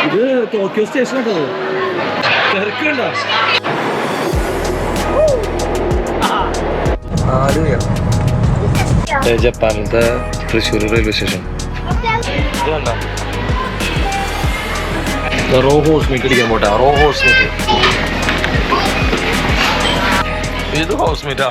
ഇത് Tokyo station കേട്ടോ, തിരക്കുണ്ടോ? ജപ്പാനിലത്തെ Thrissur railway station. Raw horse meat അടിക്കാൻ പോട്ടെ. റോ ഹോഴ്സ് മീറ്റ്, ഇത് ഹോഴ്സ് മീറ്റാ.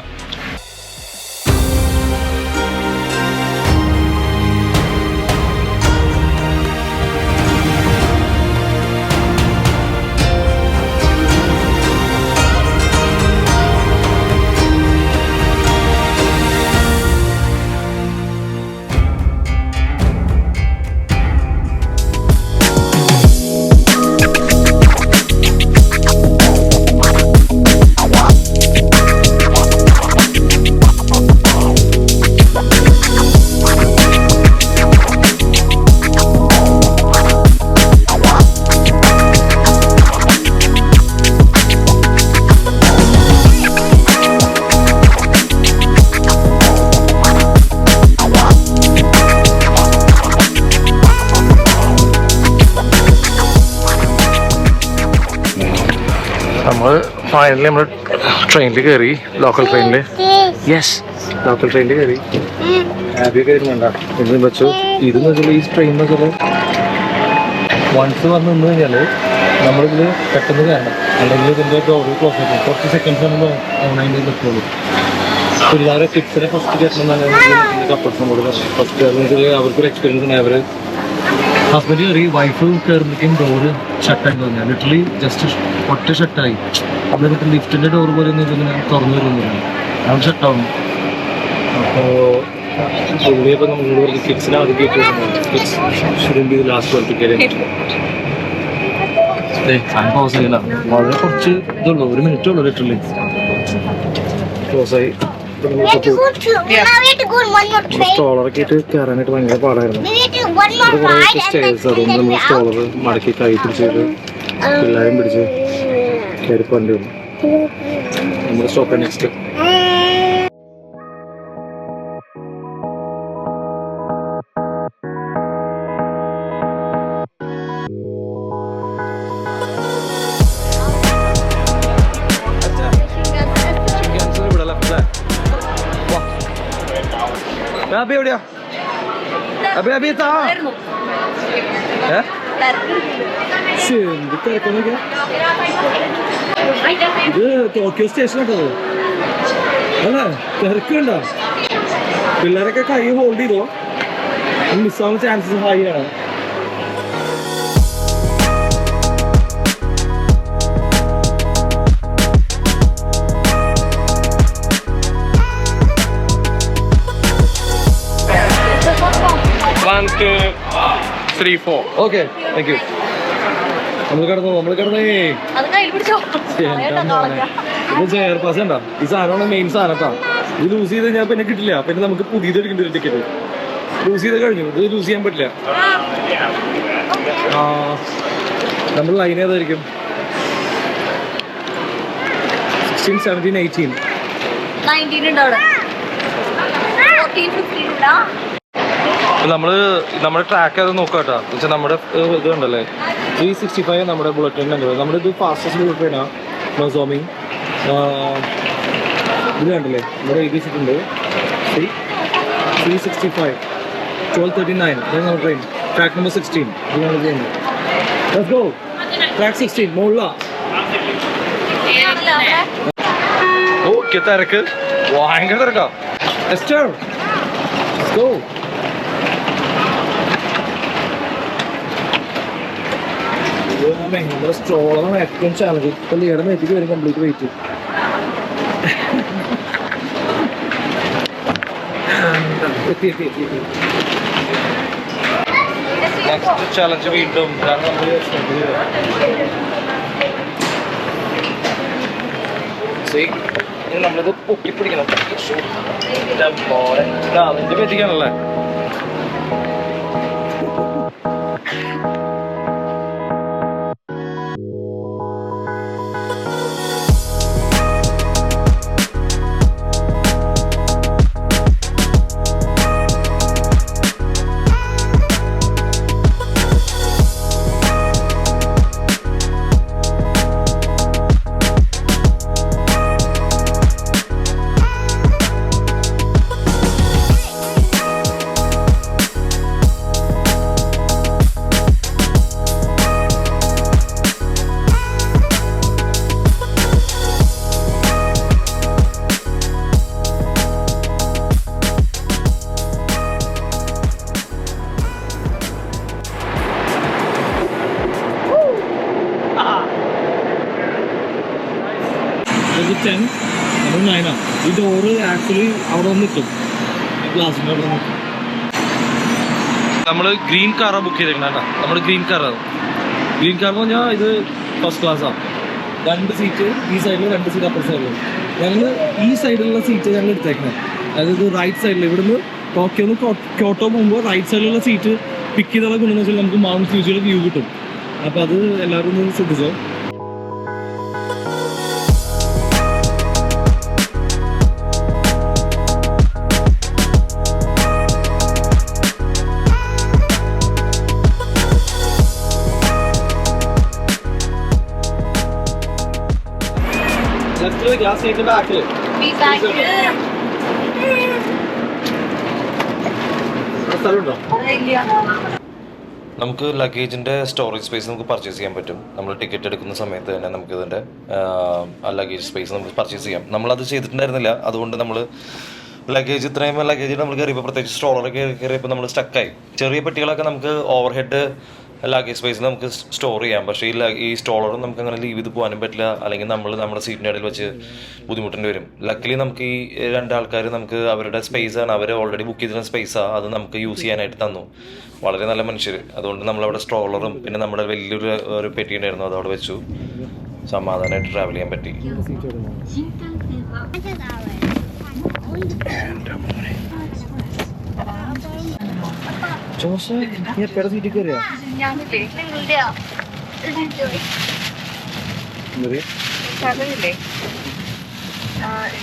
ഫൈനലി നമ്മൾ ട്രെയിനിൽ കയറി, ലോക്കൽ ട്രെയിനിൽ. യെസ്, ലോക്കൽ ട്രെയിനിൽ കയറി. ഹാപ്പിയൊക്കെ വരുന്നുണ്ട എന്ന് വെച്ചു. ഇതെന്ന് വെച്ചാൽ ഈ ട്രെയിൻ എന്ന് വെച്ചാൽ വൺസ് വന്ന് നിന്ന് കഴിഞ്ഞാൽ നമ്മളിതിൽ പെട്ടെന്ന് കയറണം, അല്ലെങ്കിൽ ഇതിൻ്റെ ഡോർ ക്ലോസ് ആക്കും. കുറച്ച് സെക്കൻഡ്സ് ആണ് ഓൺലൈനിൽ നിൽക്കുള്ളൂ. പിള്ളേരെ കിഡ്സിനെ ഫസ്റ്റ് കയറ്റണം എന്നാണ് കപ്പിൾസ് നമ്മളോട് പറഞ്ഞു. ഫസ്റ്റ് അവർക്കൊരു എക്സ്പീരിയൻസ് ഉണ്ട്. അവർ ഹസ്ബൻഡ് കയറി, വൈഫ് കയറുമ്പോഴേക്കും ഡോറ് ഷട്ടായി തോന്നിയാൽ ലിറ്ററലി ജസ്റ്റ് ഒറ്റ ഷട്ടായി. അവിടെ മറ്റേ ലിഫ്റ്റിൻ്റെ ഡോർ പോലെ ഒന്നും ഇങ്ങനെ തുറന്നു വരുന്നില്ല, അത് ഷട്ടാവുന്നു. അപ്പോൾ ഉള്ളിയപ്പോൾ നമ്മളോട് പറഞ്ഞ് കിഡ്സിനെ അത് കയറ്റി കിഡ്സ് ലാസ്റ്റ് വർത്തിക്കരുത്. ക്ലോസ് ചെയ്യില്ല, വളരെ കുറച്ച് ഇതുള്ളൂ, 1 മിനിറ്റേ ഉള്ളൂ ലിറ്ററലി. ക്ലോസായി. സ്റ്റോളറൊക്കെ ആയിട്ട് കയറാനായിട്ട് ഭയങ്കര പാടായിരുന്നു. ഇത് കുറേ സ്റ്റേഴ്സ്, അതുകൊണ്ട് നമ്മൾ സ്റ്റോളർ മടക്കി കൈ പിടിച്ചിട്ട് പിള്ളേരും പിടിച്ച് കയറി പോകേണ്ടി വന്നു. നമ്മുടെ സ്റ്റോപ്പ് നെക്സ്റ്റ്. അബി എവിടെയാ? അബി അബി താ. എന്ത് തിരക്കൊക്കെ. ഇത് ടോക്കിയോ സ്റ്റേഷൻ കേട്ടോ അല്ലേ, തിരക്കുണ്ടോ? പിള്ളേരൊക്കെ കൈ ഹോൾഡ് ചെയ്തോ, മിസ്സാവുന്ന ചാൻസസ് ഹൈ ആണ്. Okay, thank you. നമ്മൾ കിടന്നേ. ഇത് ചെയർ പാസ് ഉണ്ടോ? ഈ സാധനമാണ് മെയിൻ സാധനം കേട്ടോ. ഇത് ലൂസ് ചെയ്ത് കഴിഞ്ഞാൽ പിന്നെ കിട്ടില്ല, പിന്നെ നമുക്ക് പുതിയത് എടുക്കേണ്ടി വരും. ടിക്കറ്റ് ലൂസ് ചെയ്ത് കഴിഞ്ഞു, ഇത് ലൂസ് ചെയ്യാൻ പറ്റില്ല. നമ്മൾ ലൈൻ ഏതായിരിക്കും? 16, 17, 18, 19 നമ്മള് നമ്മുടെ ട്രാക്ക് അത് നോക്കാം കേട്ടോ. വെച്ചാൽ നമ്മുടെ ഇത് കണ്ടല്ലേ 365 നമ്മുടെ ബുള്ളറ്റ് ട്രെയിൻ ഉണ്ട്. നമ്മുടെ ഇത് ഫാസ്റ്റസ്റ്റ് ബുള്ളറ്റ് ട്രെയിനാണ്. നോസോമി ഇത് കണ്ടല്ലേ, ഇവിടെ എഴുതി വെച്ചിട്ടുണ്ട് 365 1239. ഇതാണ് നമ്മുടെ ട്രെയിൻ. ട്രാക്ക് നമ്പർ 16 ഇതാണ് ചെയ്യുന്നത്. Let's go. ട്രാക്ക് 16 മോളിലാ. ഓക്കെ, തിരക്ക് ഭയങ്കര തിരക്കാ. Ester, let's go. നമ്മുടെ സ്ട്രോളറാണ് ഏറ്റവും ചാലഞ്ച്. ഇപ്പൊ ലീഡർ നെറ്റിക്ക് വരും കംപ്ലീറ്റ് വെയിറ്റ്. നെക്സ്റ്റ് ചാലഞ്ച് വീണ്ടും നമ്മളിത് പൊക്കിപ്പിടിക്കണം. നിന്റെ പറ്റിക്കാണല്ലേ. 10, നമ്മൾ 9 ആണ്. ഈ ഡോറ് ആക്ച്വലി അവിടെ വന്ന് നിൽക്കും, ഗ്ലാസിൻ്റെ അവിടെ നിൽക്കും. നമ്മൾ ഗ്രീൻ കാറാണ് ബുക്ക് ചെയ്തേക്കണ. നമ്മൾ ഗ്രീൻ കാറാണ്. ഗ്രീൻ കാർ എന്ന് പറഞ്ഞാൽ ഇത് ഫസ്റ്റ് ക്ലാസ്സാണ്. 2 സീറ്റ് ഈ സൈഡിൽ, 2 സീറ്റ് അപ്പുറ സൈഡിൽ. ഞങ്ങൾ ഈ സൈഡിലുള്ള സീറ്റ് ഞങ്ങൾ എടുത്തേക്കുന്നത്. അതായത് റൈറ്റ് സൈഡിൽ ഇവിടുന്ന് ടോക്കിയോന്ന് ക്യോട്ടോ പോകുമ്പോൾ റൈറ്റ് സൈഡിലുള്ള സീറ്റ് പിക്ക് ചെയ്തുള്ള ഗുണമെന്ന് വെച്ചാൽ നമുക്ക് മൗണ്ട് ഫ്യൂജിയുടെ വ്യൂ കിട്ടും. അപ്പോൾ അത് എല്ലാവരും ഒന്ന് ശ്രദ്ധിച്ചോ. ഗ്ലാസ് സീറ്റിന്റെ ബാക്കിൽ നമുക്ക് ലഗേജിൻ്റെ സ്റ്റോറേജ് സ്പേസ് നമുക്ക് പർച്ചേസ് ചെയ്യാൻ പറ്റും. നമ്മൾ ടിക്കറ്റ് എടുക്കുന്ന സമയത്ത് തന്നെ നമുക്ക് ഇതിൻ്റെ ലഗേജ് സ്പേസ് നമുക്ക് പർച്ചേസ് ചെയ്യാം. നമ്മളത് ചെയ്തിട്ടുണ്ടായിരുന്നില്ല. അതുകൊണ്ട് നമ്മൾ ലഗേജ് ഇത്രയും ലഗേജ് നമ്മൾ കയറിയപ്പോൾ, പ്രത്യേകിച്ച് സ്റ്റോറൊക്കെ കയറിയപ്പോൾ നമ്മൾ സ്റ്റക്കായി. ചെറിയ പെട്ടികളൊക്കെ നമുക്ക് ഓവർ ഹെഡ് ലഗേജ് സ്പേസിൽ നമുക്ക് സ്റ്റോർ ചെയ്യാം. പക്ഷേ ഈ സ്റ്റോളറും നമുക്ക് അങ്ങനെ ലീവ് ചെയ്ത് പോകാനും പറ്റില്ല. അല്ലെങ്കിൽ നമ്മൾ നമ്മുടെ സീറ്റിൻ്റെ ഇടയിൽ വെച്ച് ബുദ്ധിമുട്ടേണ്ടി വരും. ലക്കിലി നമുക്ക് ഈ 2 ആൾക്കാർ നമുക്ക് അവരുടെ സ്പേസാണ്, അവർ ഓൾറെഡി ബുക്ക് ചെയ്തിരുന്ന സ്പേസാണ്, അത് നമുക്ക് യൂസ് ചെയ്യാനായിട്ട് തന്നു. വളരെ നല്ല മനുഷ്യർ. അതുകൊണ്ട് നമ്മളവിടെ സ്ട്രോളറും പിന്നെ നമ്മുടെ വലിയൊരു പെട്ടി ഉണ്ടായിരുന്നു, അതവിടെ വെച്ചു. സമാധാനമായിട്ട് ട്രാവൽ ചെയ്യാൻ പറ്റി. സീറ്റിൽ കയറിയാ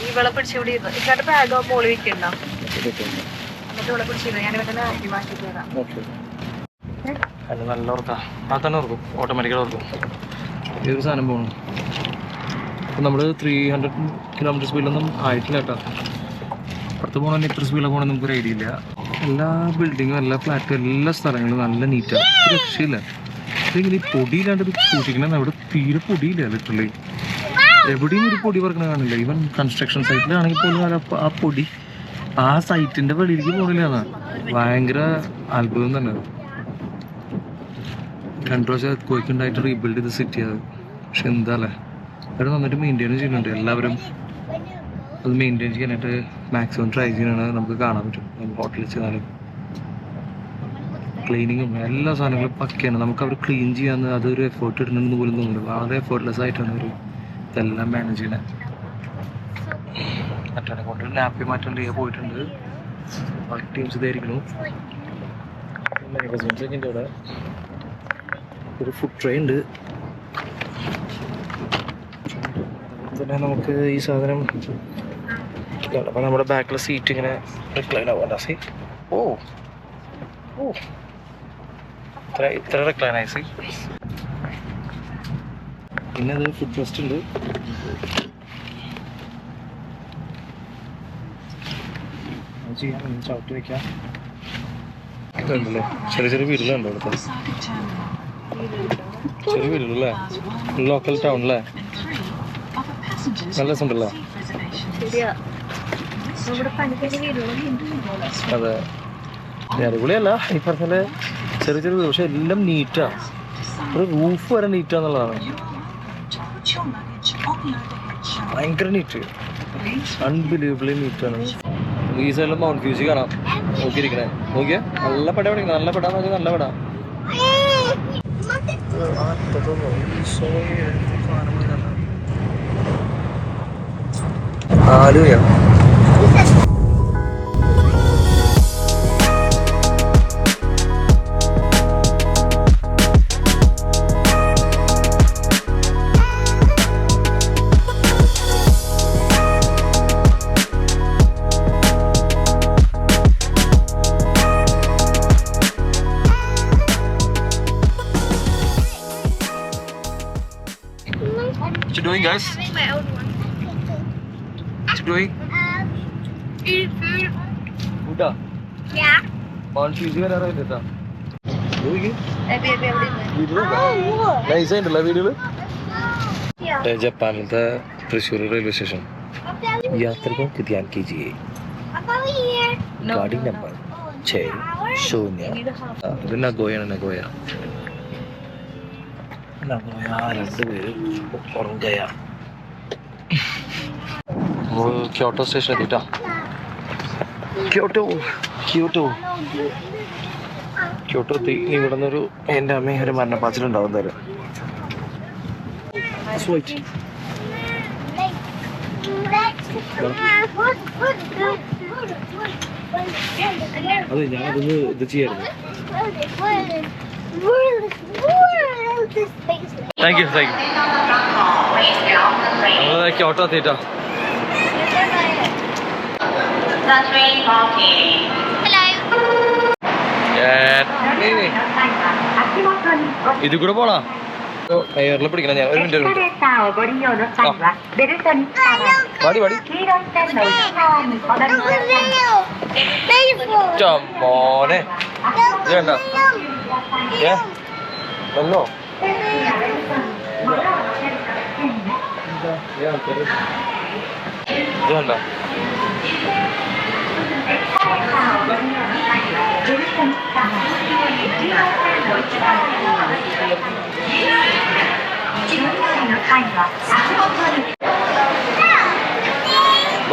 ഇവളെ പിടിച്ചുകൂടി ഇക്കാട്ട് ബാഗോ പോളി വെക്കണ്ട, എന്നിട്ട് ഇവളെ പിടിച്ചിരുന്നു. ഞാൻ ഇവിടെ മാറ്റി തരാം. നല്ല ഓർക്കാം, ആ തന്നെ ഓർക്കും, ഓട്ടോമാറ്റിക്കായിട്ട് ഓർക്കും. ഈ ഒരു സാധനം പോകണം. അപ്പം നമ്മൾ 300 കിലോമീറ്റർ സ്പീഡിലൊന്നും ആയിട്ടില്ല കേട്ടോ. പുറത്ത് പോകണമെങ്കിൽ എത്ര സ്പീഡിലാണ് പോകണമെന്ന് നമുക്കൊരു ഐഡിയ ഇല്ല. എല്ലാ ബിൽഡിങ്ങും, എല്ലാ ഫ്ലാറ്റും, എല്ലാ സ്ഥലങ്ങളും നല്ല നീറ്റാണ്, രക്ഷയില്ല. ഇതിങ്ങനെ ഈ പൊടിയില്ലാണ്ട് സൂക്ഷിക്കണം. അവിടെ തീരെ പൊടിയില്ല, ലിറ്ററലി എവിടെയും ഒരു പൊടി പറക്കണ കാണില്ല. ഈവൻ കൺസ്ട്രക്ഷൻ സൈറ്റിലാണെങ്കിൽ പോലും ആ പൊടി ആ സൈറ്റിൻ്റെ വെളിയിലേക്ക് പോകണില്ല. ഭയങ്കര അത്ഭുതം തന്നെ. 2 പ്രാവശ്യം കോഴിക്കുണ്ടായിട്ട് റീബിൽഡ് ചെയ്ത് സിറ്റി അത്. പക്ഷെ എന്താ അല്ലേ, അവർ നന്നായിട്ട് മെയിൻറ്റെയിൻ ചെയ്യുന്നുണ്ട്. എല്ലാവരും അത് മെയിൻറ്റെയിൻ ചെയ്യാനായിട്ട് മാക്സിമം ട്രൈ ചെയ്യാനാണ് നമുക്ക് കാണാൻ പറ്റും. നമ്മൾ ഹോട്ടലിൽ ചെന്നാലും ക്ലീനിങ്ങും എല്ലാ സാധനങ്ങളും പക്കയാണ്. നമുക്ക് അവർ ക്ലീൻ ചെയ്യാന്ന് അതൊരു എഫേർട്ട് ഇടുന്നുണ്ടെന്ന് പോലും തോന്നുന്നു. വളരെ എഫേർട്ട്ലെസ് ആയിട്ടാണ് അവർ ഇതെല്ലാം മാനേജ് ചെയ്യുന്നത്. മറ്റേ കൊണ്ട് നാപ്പി മാറ്റം ചെയ്യാൻ പോയിട്ടുണ്ട്. ടീംസ് ഇതായിരിക്കണം. മാഗസീൻസൊക്കെ ഉണ്ട് ഇവിടെ. ഒരു ഫുഡ് ട്രേ ഉണ്ട്. പിന്നെ നമുക്ക് ഈ സാധനം അപ്പം നമ്മുടെ ബാക്കിലെ സീറ്റ് ഇങ്ങനെ റിക്ലൈൻ ആവാണ്ട. സി ഓ ഓ ഇത്ര റിക്ലൈനായി. സി പിന്നെ അത് ഫുഡ് റെസ്റ്റ് ഉണ്ട്. ചെയ്യാം, ചവിട്ടി വയ്ക്കാം. ഇതുണ്ടല്ലേ, ചെറിയ ചെറിയ വീടുകളുണ്ടോ ഇവിടുത്തെ? ചെറിയ വീടുകളല്ലേ, ലോക്കൽ ടൗൺ അല്ലേ? നല്ല രസമുണ്ടല്ലോ. അതെ, അടിപൊളിയല്ല ഈ പറഞ്ഞ ചെറിയ ചെറിയ വീട്, പക്ഷെ എല്ലാം നീറ്റാണ്. ഒരു റൂഫ് വരെ നീറ്റാന്നുള്ളതാണ്. ഭയങ്കര നീറ്റ്, അൺബിലീവബിളി നീറ്റാണ്. ഈ സൈഡിൽ മൗണ്ട് ഫ്യൂജി കാണാം. നോക്കിയിരിക്കണേ, നോക്കിയാ നല്ല പടം പഠിക്കണം. നല്ല പടാന്ന് പറഞ്ഞാൽ നല്ല പടാ. ആലുവയാണ്. What you doing, guys? What you doing? Eat food. Food? Yeah. Mount Fuji വരാറായിട്ട് കേട്ടാ. നൈസായിട്ടുള്ള വീഡിയോയില്. ജപ്പാനിലത്തെ തൃശ്ശൂർ റെയിൽവേ സ്റ്റേഷൻ. യാത്രികർ ധ്യാൻ കീജിയെ. ഗാഡി നമ്പർ 6 ഇത് നഗോയാണ്. നഗോയ 2 പേര് ഉറങ്ങുകയാണ്. Kyoto station എത്തിട്ടാ. ക്യോട്ടോ എത്തി. ഇവിടെ നിന്നൊരു എൻ്റെ അമ്മ ഒരു മരണപ്പാച്ചിലുണ്ടാവും തരാം. അതെ, ഞാൻ അതൊന്ന് ഇത് ചെയ്യായിരുന്നു. Thank you. നമ്മൾ ക്യോട്ടോ എത്തിയിട്ടാ. ഇത് കൂടെ പോണാ എയറിൽ പിടിക്കണം. ഞാൻ ഒരു മിനിറ്റ് മോനെ വേണ്ട വന്നോ. ഇത് വേണ്ട.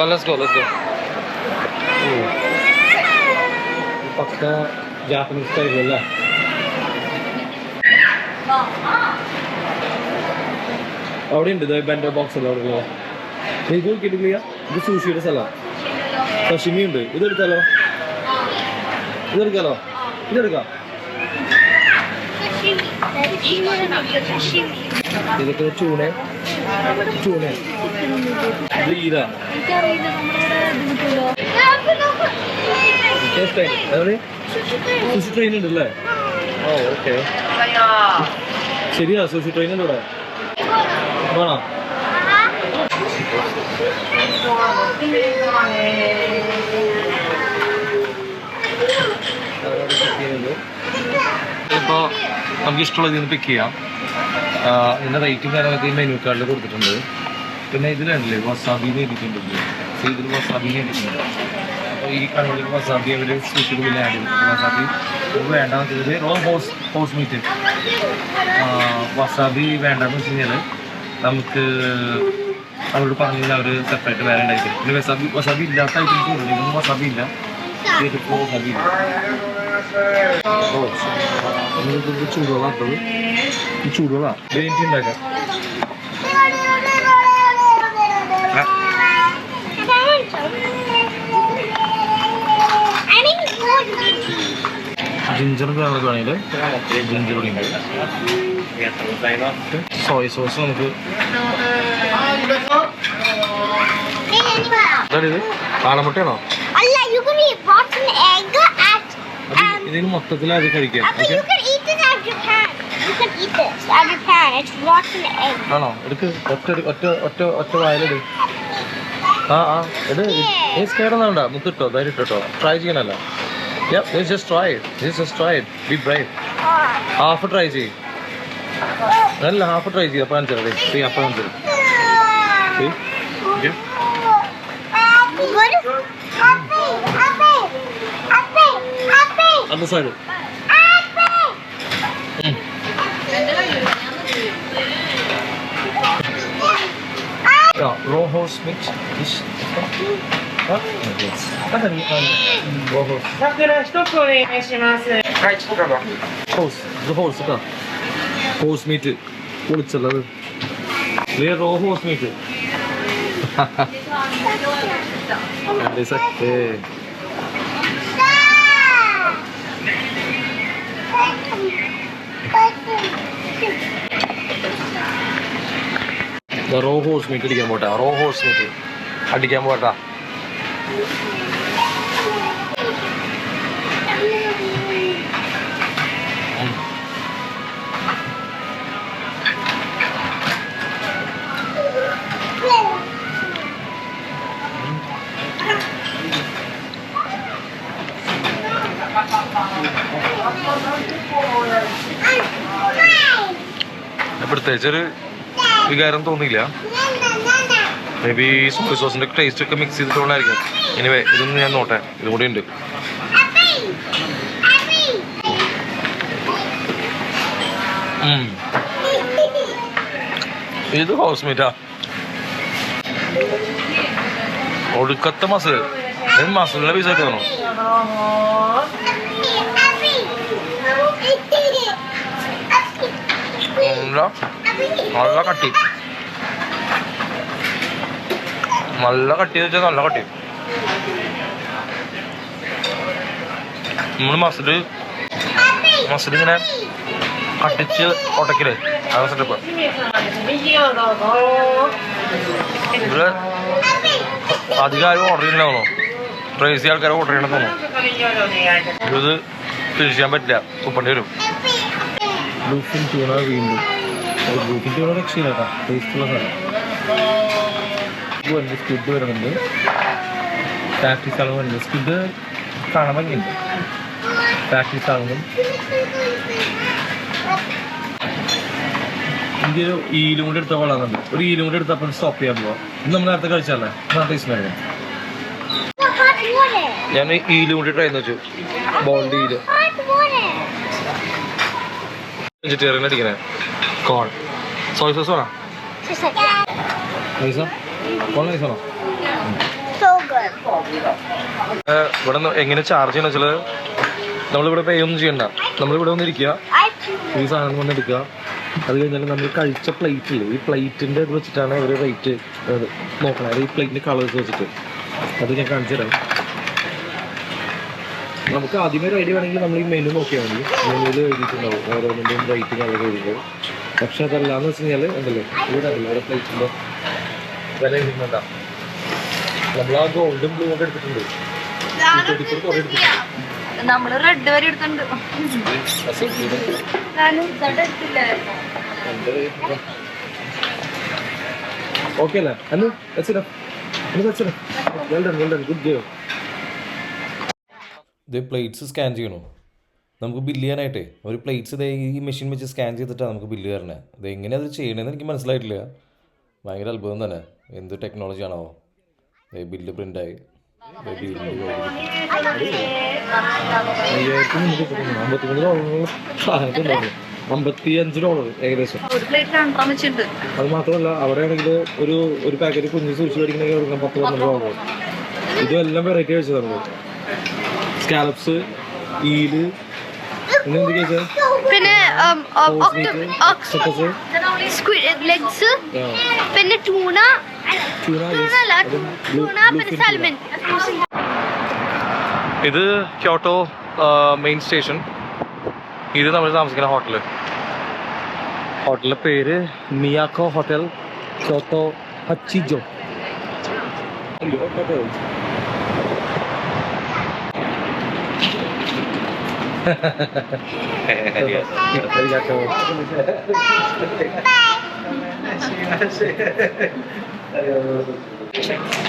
Let's go. पक्का जापानीज स्टाइल है ना. അവിടെ ഉണ്ട് ബെൻഡോ ബോക്സ് അല്ല അവിടെ ഉള്ളത്. ഇത് കിട്ടില്ല. ഇത് സൂഷിയുടെ സ്ഥലമാണ്. സഷിമി ഉണ്ട്. ഇതെടുക്കാലോ. ഇതെടുക്കാം. ഇതൊക്കെ ചൂണ. ഇത് ഈരാ. സുഷി ട്രെയിൻ ഉണ്ടല്ലേ? ഓ ഓക്കെ. ശരിയാ, സുഷി ട്രെയിൻ ഉണ്ട് ഇവിടെ. വേണോ? ഇപ്പോൾ നമുക്ക് ഇഷ്ടമുള്ള ഇതിൽ നിന്ന് പിക്ക് ചെയ്യാം. ഇതിൻ്റെ റേറ്റും കാര്യങ്ങളൊക്കെ ഈ മെനു കാർഡിൽ കൊടുത്തിട്ടുണ്ട്. പിന്നെ ഇതിലുണ്ടല്ലേ വസാബിന്ന് എഴുതിയിട്ടുണ്ട്. ഇതിൽ വസാബിന്ന് എഴുതിയിട്ടുണ്ട്. അപ്പോൾ ഈ കടകളിൽ വസാബി അവർ സ്പെഷ്യൽ ബില്ല് ആഡ് ചെയ്തിട്ടുണ്ട്. വസാബി വേണ്ടാന്ന് വെച്ചത് റോ ഹോസ് മീറ്റ്. വസാബി വേണ്ടെന്ന് വെച്ച് കഴിഞ്ഞാൽ നമുക്ക് അവരോട് പറഞ്ഞു കഴിഞ്ഞാൽ അവർ സെപ്പറേറ്റ് വേറെ ഉണ്ടായിരിക്കും. പിന്നെ വസാബി ഇല്ലാത്ത ഐറ്റംസ് ഉണ്ട്. ഇതൊന്നും വസാബി ഇല്ല. ഇതിപ്പോൾ വസാബി ഇല്ല. ചൂടുവെള്ളാത്തത്. ഈ ചൂടുവെള്ളം ഗ്രീൻ ടീ ഉണ്ടാക്കാം. ജിഞ്ചറും കാര്യങ്ങളൊക്കെ വേണമെങ്കിൽ ജിഞ്ചർ പൊടി ഉണ്ട്. സോയ സോസ് നമുക്ക് ഇത് കാളമുട്ടയാണോ? ഇതിന് മൊത്തത്തിൽ അത് കഴിക്കാം. ആണോ? എടുക്ക്. ഒറ്റ വായിലെടു. കേടൊന്നുണ്ട. മുത്തിട്ടോ, ധൈര്യട്ടോ. ട്രൈ ചെയ്യണല്ലോ. Just try it. Be brave. Half try ചെയ്യും. നല്ല ഹാഫ് ട്രൈ ചെയ്യും. അപ്പം കാണിച്ചേ. അപ്പം കാണിച്ചത് അത് സൈഡ്. Raw horse meat. ഹോസ് മീറ്റ് പൊളിച്ചുള്ളത്. റോ ഹോസ് മീറ്റ്. റോ ഹോസ് മീറ്റ് അടിക്കാൻ പോട്ടാ. റോ ഹോസ് മീറ്റ് അടിക്കാൻ പോട്ടാ. പ്രത്യേകിച്ചൊരു വികാരം തോന്നിയില്ല. മേ ബി സോയ സോസിന്റെ ടേസ്റ്റ് ഒക്കെ മിക്സ് ചെയ്തിട്ടുള്ളതായിരിക്കും. എനിവേ ഇതൊന്നും ഞാൻ നോട്ടെ. ഇതും കൂടി ഉണ്ട്. ഇത് ഹൗസ് മീറ്റാ. ഒടുക്കത്തെ മസിൽ. മസിലിന്റെ പീസ് ഒക്കെ ആണോ? നല്ല കട്ടി, നല്ല കട്ടി വെച്ചാൽ നല്ല കട്ടി. നമ്മള് മസിലിങ്ങനെ കട്ടിച്ച് ഒട്ടക്കില്ലേ, അത് സെറ്റപ്പ്. ഇവിടെ അധികം ആരും ഓർഡർ ചെയ്യണമെന്നോ, ക്രേസി ആൾക്കാരെ ഓർഡർ ചെയ്യണമെന്ന് തോന്നുന്നു. ഇത് ഫിനിഷ് ചെയ്യാൻ പറ്റില്ല, ഉപ്പണ്ടി വരും. ബ്ലൂഫിൻ ട്യൂണ വീണ്ടും ബ്ലൂഫിൻ ട്യൂണ രക്ഷയില്ല, ടേസ്റ്റുള്ള സാധനം. സ്ക്വിഡ് വരുന്നുണ്ട്, ഫാക്ടറി സാധനം വരുന്നുണ്ട്. സ്ക്വിഡ് കാണാൻ ഭംഗിയുണ്ട്, ഫാക്ടറി സാധനം. എനിക്ക് ഒരു ഈലും കൂടി എടുത്താൽ വളർന്നുണ്ട്. ഒരു ഈലും കൂടി എടുത്തപ്പോൾ സ്റ്റോപ്പ് ചെയ്യാൻ പോവാം. ഇത് നമ്മൾ നേരത്തെ കഴിച്ചാലേ ടേസ്റ്റ് വേണം. ഞാൻ ഈലും കൂടി ട്രൈ വെച്ചു, ബോൾഡ് ഈല് വെജിറ്റേറിയൻ അടിക്കണേ. കോൺ സോയ സോസ് വേണം, നൈസാ കോൺ നൈസാണോ? ഇവിടെ എങ്ങനെ ചാർജ് ചെയ്യണം വെച്ചാൽ നമ്മളിവിടെ പേ ഒന്നും ചെയ്യണ്ട. നമ്മളിവിടെ വന്ന് ഇരിക്കുക, ഈ സാധനം വന്ന് എടുക്കുക. അത് കഴിഞ്ഞാൽ നമ്മൾ കഴിച്ച പ്ലേറ്റില്ലേ, ഈ പ്ലേറ്റിൻ്റെ ഇത് വെച്ചിട്ടാണ് ഒരു റേറ്റ് നോക്കണത്. ഈ പ്ലേറ്റിൻ്റെ കളേഴ്സ് വെച്ചിട്ട് അത് ഞാൻ കാണിച്ചു തരാം. നമുക്ക് ആദ്യമേ ഒരു ഐഡിയ വേണമെങ്കിൽ നമ്മൾ ഈ മെനു നോക്കിയാൽ മതി. മെനുവിൽ എഴുതിയിട്ടുണ്ടാവും ഓരോന്നിൻ്റെയും റേറ്റ് കളർ എഴുതിയിട്ടുണ്ടാവും. പക്ഷെ അതല്ലാന്ന് വെച്ച് കഴിഞ്ഞാൽ ഉണ്ടല്ലോ, ഇവിടെ അറിയില്ല ഓരോ പ്ലേറ്റിൻ്റെ വില എഴുതുന്നുണ്ടാവും. നമ്മൾ ആ ഗോൾഡും ബ്ലൂ ഒക്കെ എടുത്തിട്ടുണ്ട്, കുറേ എടുത്തിട്ടുണ്ട്. നമ്മള് റെഡ് വരെ എടുത്തിട്ടുണ്ട്. ഓക്കെ അല്ലേ? അന്ന് വെച്ചിടാം, ഗുഡ് ഗെയിം. ഇത് പ്ലേറ്റ്സ് സ്കാൻ ചെയ്യണോ നമുക്ക് ബില്ല് ചെയ്യാനായിട്ടേ? ഒരു പ്ലേറ്റ്സ് ഇതേ ഈ മെഷീൻ വെച്ച് സ്കാൻ ചെയ്തിട്ടാണ് നമുക്ക് ബില്ല് തരണേ. ഇത് എങ്ങനെയാണ് അത് ചെയ്യണമെന്ന് എനിക്ക് മനസ്സിലായിട്ടില്ല. ഭയങ്കര അത്ഭുതം തന്നെ, എന്ത് ടെക്നോളജി ആണോ. ബില്ല് പ്രിൻ്റായി, $55 ഏകദേശം. അത് മാത്രമല്ല അവിടെ ആണെങ്കിൽ ഒരു പാക്കറ്റ് കുഞ്ഞ് സൂക്ഷിച്ച് മേടിക്കണമെങ്കിൽ കൊടുക്കാം $10-12. ഇതെല്ലാം വെറൈറ്റി കഴിച്ചത് നമ്മൾ. സ്കാലപ്സ്, ഈല്, പിന്നെ ടൂണ. ഇത് ക്യോട്ടോ മെയിൻ സ്റ്റേഷൻ. ഇത് നമ്മൾ താമസിക്കുന്ന ഹോട്ടലിന്റെ പേര് Miyako hotel Kyoto Hachijo.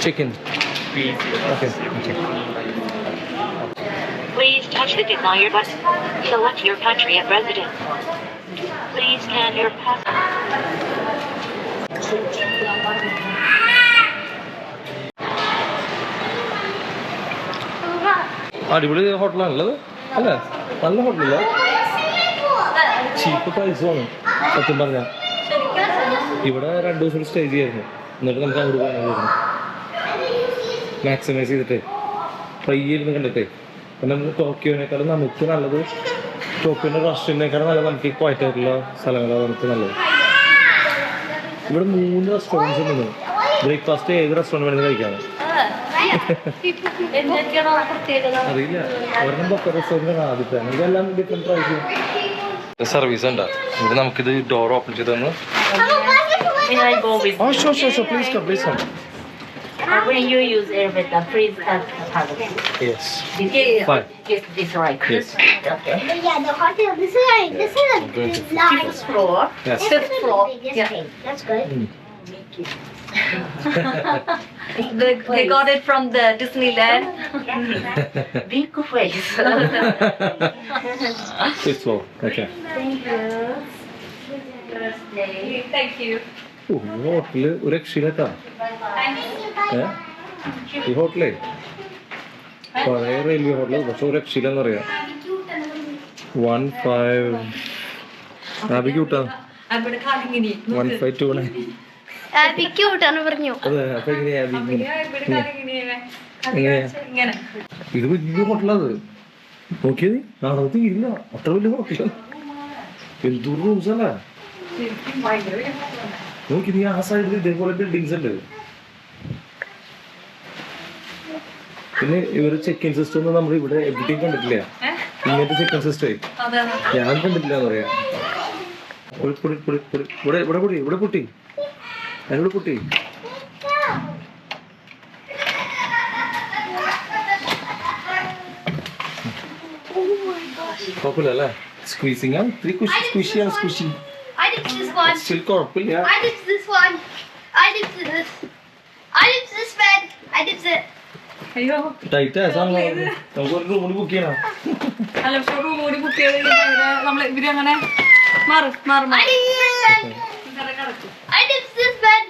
Chicken. Okay. Please touch the desired button. Select your country of residence. Please scan your passport. അടിപൊളി ഹോട്ടലാണുള്ളത് അല്ലേ? നല്ല ഹോട്ടലല്ല, ചീപ്പ് പ്രൈസുമാണ് സത്യം പറഞ്ഞാൽ. ഇവിടെ 2 ദിവസം സ്റ്റേ ചെയ്യായിരുന്നു, എന്നിട്ട് നമുക്ക് അങ്ങോട്ട് പോകാനായിരുന്നു. മാക്സിമൈസ് ചെയ്തിട്ടേ പയ്യിരുന്ന് കണ്ടിട്ടേ. പിന്നെ നമുക്ക് ടോക്കിയോനേക്കാളും നമുക്ക് നല്ലത്, ടോക്കിയോൻ്റെ റെസ്റ്റോറൻറ്റിനേക്കാളും നല്ലത് നമുക്ക് ക്വയറ്റ് ആയിട്ടുള്ള സ്ഥലങ്ങളാണ് നമുക്ക് നല്ലത്. ഇവിടെ 3 റെസ്റ്റോറൻറ്റ്സ് ഉണ്ട്. ബ്രേക്ക്ഫാസ്റ്റ് ഏത് റെസ്റ്റോറൻറ്റ് വേണമെങ്കിൽ കഴിക്കാം. അറിയില്ല, ഒരെണ്ണം ബൊക്ക റെസ്റ്റോറൻറ്റാണ് ആദ്യത്തെ. ഇതെല്ലാം ഡിഫറെൻറ്റ് പ്രൈസ്. സർവീസ് ഉണ്ടോ ഇവിടെ? നമുക്കിത് ഡോർ ഓപ്പൺ ചെയ്ത് തന്നു. Oh, sure. Please come. When you use elevator, please touch the paddle. Yes. Fine. It's right. Yes. Okay. Yeah, the hotel. This is large. 5th floor. Yes. 5th floor. Yeah. That's good. They got it from the Disneyland. Big face. 5th floor. Okay. Thank you. Hotel ഒരു രക്ഷയില്ലാട്ടാ. ഈ ഹോട്ടലേ പഴയ railway hotel, പക്ഷെ ഒരു രക്ഷയില്ലെന്ന് പറയാം. 15 കൂട്ടാ 1529. Abby cute ആണ് പറഞ്ഞു. അതെ അപ്പൊ എങ്ങനെയാ ഇങ്ങനെ ഇത് വലിയ ഹോട്ടലത് നോക്കിയത് നാടകത്തിൽ ഇല്ല അത്ര വലിയ ഹോട്ടല എന്തൂർ റൂംസ് അല്ല ശരിക്കും ഭയങ്കര രസമാണ്. നോക്കി നീ ആ സൈഡിൽ ഇതേപോലെ ബിൽഡിങ്സ് ഉണ്ട് പിന്നെ ഇവര് ചെക്ക് ഇൻ സിസ്റ്റം ഒന്നും നമ്മൾ ഇവിടെ എവിടെയും കണ്ടിട്ടില്ല ഇങ്ങനത്തെ ചെക്ക് ഇൻ സിസ്റ്റം അതെ അതെ ഞാൻ കണ്ടിട്ടില്ല എന്ന് പറയാ ഇവിടെ പൊട്ടി ഇവിടെ പൊട്ടി അതിവിടെ പൊട്ടി കുഴപ്പമില്ല അല്ലേ സ്ക്വീസിങ് ആണ് ഇത്തിരി സ്ക്വിഷിയാണ് squishy I did this one. Still കുഴപ്പമില്ല I did this one. I did this. I did this bed. I did it. അയ്യോ ടൈറ്റ് നമുക്ക് ഒരു റൂമിൽ ബുക്ക് ചെയ്യണം അല്ല പക്ഷെ റൂം കൂടി ബുക്ക് ചെയ്ത് നമ്മൾ ഇവര് അങ്ങനെ മാറും മാറും I did this bed. I did this bed.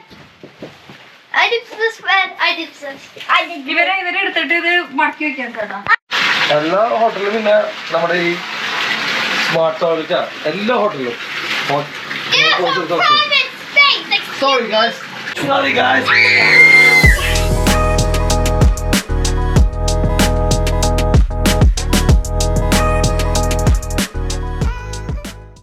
I did this bed. I did this. I did ഇവരെ എടുത്തിട്ട് ഇത് മടക്കി വെക്കാൻ ചേട്ടാ. എല്ലാ ഹോട്ടലിലും പിന്നെ നമ്മുടെ ഈ സ്മാർട്ട് ടോയ്ലറ്റാ എല്ലാ ഹോട്ടലിലും private space. Sorry guys.